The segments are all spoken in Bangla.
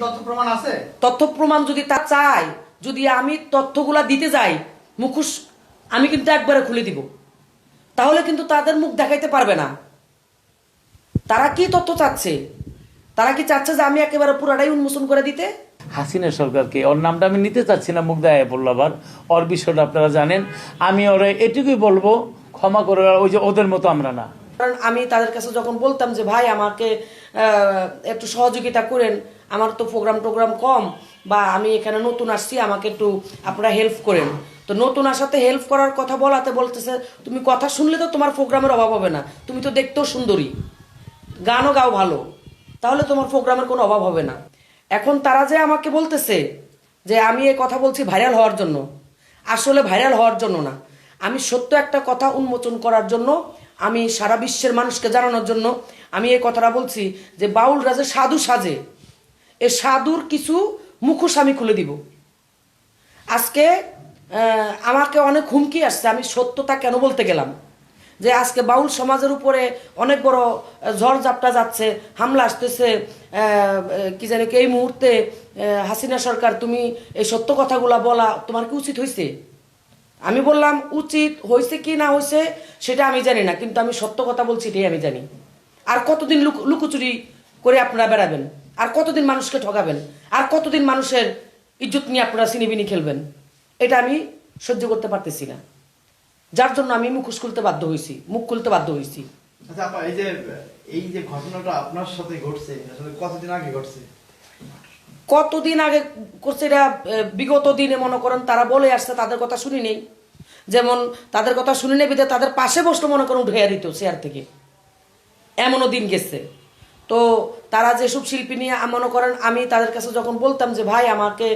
তথ্য প্রমাণ আছে? তথ্য প্রমাণ যদি তা চায়, যদি আমি তথ্যগুলা দিতে যাই, মুখোশ আমি কিন্তু একবারে খুলে দিব, তাহলে কিন্তু তাদের মুখ দেখাইতে পারবে না। তারা কি তথ্য চাচ্ছে? তারা কি চাচ্ছে যে আমি একেবারে পুরাটাই উন্মোচন করে দিতে? হাসিনা সরকারকে, ওর নামটা আমি নিতে চাচ্ছি না, মুখ দেয় বললো আবার, ওর বিষয়টা আপনারা জানেন। আমি ওরা এটুকুই বলবো, ক্ষমা করে, ওই যে ওদের মতো আমরা না। কারণ আমি তাদের কাছে যখন বলতাম যে ভাই আমাকে একটু সহযোগিতা করেন, আমার তো প্রোগ্রাম কম, বা আমি এখানে নতুন আসছি, আমাকে একটু আপনারা হেল্প করেন, তো নতুন আসাতে হেল্প করার কথা বলতেছে তুমি কথা শুনলে তো তোমার প্রোগ্রামের অভাব হবে না, তুমি তো দেখতেও সুন্দরী, গানও গাও ভালো, তাহলে তোমার প্রোগ্রামের কোনো অভাব হবে না। এখন তারা যে আমাকে বলতেছে যে আমি এই কথা বলছি ভাইরাল হওয়ার জন্য, আসলে ভাইরাল হওয়ার জন্য না, আমি সত্য একটা কথা উন্মোচন করার জন্য, আমি সারা বিশ্বের মানুষকে জানানোর জন্য আমি এই কথাটা বলছি যে বাউল রাজে সাধু সাজে, এ সাধুর কিছু মুখোশ আমি খুলে দিব। আজকে আমাকে অনেক হুমকি আসছে, আমি সত্যতা কেন বলতে গেলাম, যে আজকে বাউল সমাজের উপরে অনেক বড় ঝড় ঝাপটা যাচ্ছে, হামলা আসতেছে, কি জানি এই মুহূর্তে হাসিনা সরকার তুমি এই সত্য কথাগুলা বলা তোমার কি উচিত হয়েছে? আমি বললাম উচিত হয়েছে কি না হয়েছে সেটা আমি জানি না, কিন্তু আমি সত্য কথা বলছি এটাই আমি জানি। আর কতদিন লুকোচুরি করে আপনারা বেড়াবেন? আর কতদিন মানুষকে ঠকাবেন? আর কতদিন মানুষের ইজ্জত নিয়ে আপনারা সিনিবিনি খেলবেন? এটা আমি সহ্য করতে পারতেছি না, যার জন্য আমি মুখ খুলতে বাধ্য হয়েছি। আচ্ছা আপা, এই যে ঘটনাটা আপনার সাথে ঘটছে, আসলে কতদিন আগে ঘটছে? কতদিন আগে করছে এটা বিগত দিনে মনে করেন তারা বলে আসছে, তাদের কথা শুনি নেই, যেমন তাদের কথা শুনি নেই বিধে তাদের পাশে বসলে মনে করেন উঠে দিত চেয়ার থেকে, এমনও দিন গেছে। তো তারা যেসব শিল্পী নিয়ে মনে করেন আমি তাদের কাছে যখন বলতাম যে ভাই আমাকে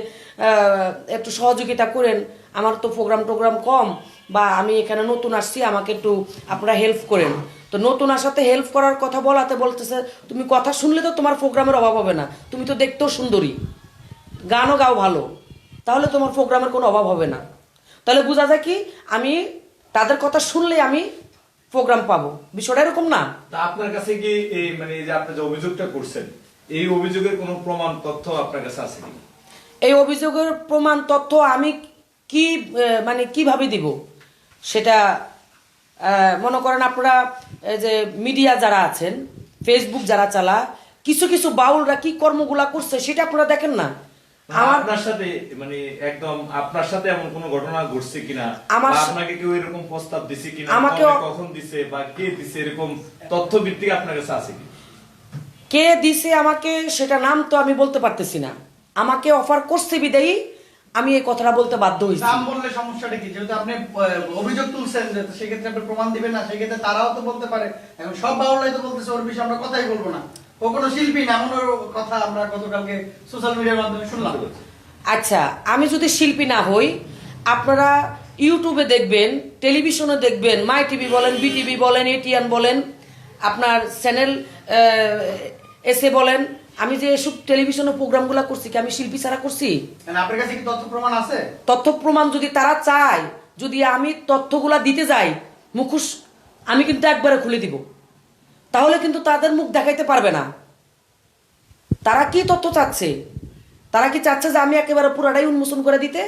একটু সহযোগিতা করেন, আমার তো প্রোগ্রাম কম, বা আমি এখানে নতুন আসছি, আমাকে একটু আপনারা হেল্প করেন, তো নতুন আসাতে হেল্প করার কথা বলতেছে তুমি কথা শুনলে তো তোমার প্রোগ্রামের অভাব হবে না, তুমি তো দেখতেও সুন্দরী, গানও গাও ভালো, তাহলে তোমার প্রোগ্রামের কোনো অভাব হবে না। তাহলে বোঝা যায় কি আমি তাদের কথা শুনলে আমি প্রোগ্রাম পাবো, বিষয়টা এরকম না। তা আপনার কাছে কি এই মানে এই যে আপনি যে অভিযোগটা করছেন, এই অভিযোগের কোনো প্রমাণ তথ্য আপনার কাছে আছে কি? এই অভিযোগের প্রমাণ তথ্য আমি কি মানে কিভাবে দিব সেটা মনে করেন আপনারা যে মিডিয়া যারা আছেন, ফেসবুক যারা চালা, কিছু বাউলরা কি কর্মগুলা করছে সেটা আপনারা দেখেন না। আপনার সাথে মানে একদম আপনার সাথে এমন কোনো ঘটনা ঘটছে কিনা, আপনাকে কেউ এরকম প্রস্তাব দিছে কিনা, আমাকে কখন দিছে বা কে দিছে, এরকম তথ্য ভিত্তিক আপনার কাছে আছে কি? কে দিছে আমাকে সেটা নাম তো আমি বলতে পারতেছি না, আমাকে অফার করছে বিদায়ী আমি এই কথাটা বলতে বাধ্য হয়েছি। নাম বললে সমস্যাটা কি? যেহেতু আপনি অভিযোগ তুলছেন, যে সেক্ষেত্রে আপনি প্রমাণ দিবেন না, সেক্ষেত্রে তারাও তো বলতে পারে। এখন সব বাউলাই তো বলতেছে ওর বিষয়ে আমরা কথাই বলবো না, ও কোনো শিল্পী না, এমন কথা আমরা গতকালকে সোশ্যাল মিডিয়ার মাধ্যমে শুনলাম। আচ্ছা, আমি যদি শিল্পী না হই, আপনারা ইউটিউবে দেখবেন, টেলিভিশনে দেখবেন, মাই টিভি বলেন, বিটিভি বলেন, এটিএন বলেন, আপনার চ্যানেল এসে বলেন, আমি যে এসব টেলিভিশনের প্রোগ্রামগুলো করছি কি আমি শিল্পী ছাড়া করছি? আপনার কাছে কি তথ্য প্রমাণ আছে? তথ্য প্রমাণ যদি তারা চায়, যদি আমি তথ্যগুলা দিতে যাই, মুখোশ আমি কিন্তু একবারে খুলে দিব, তাহলে কিন্তু তাদের মুখ দেখাইতে পারবে না। তারা কি তথ্য চাচ্ছে? তারা কি চাচ্ছে যে আমি একেবারে পুরাটাই উন্মোচন করে দিতে?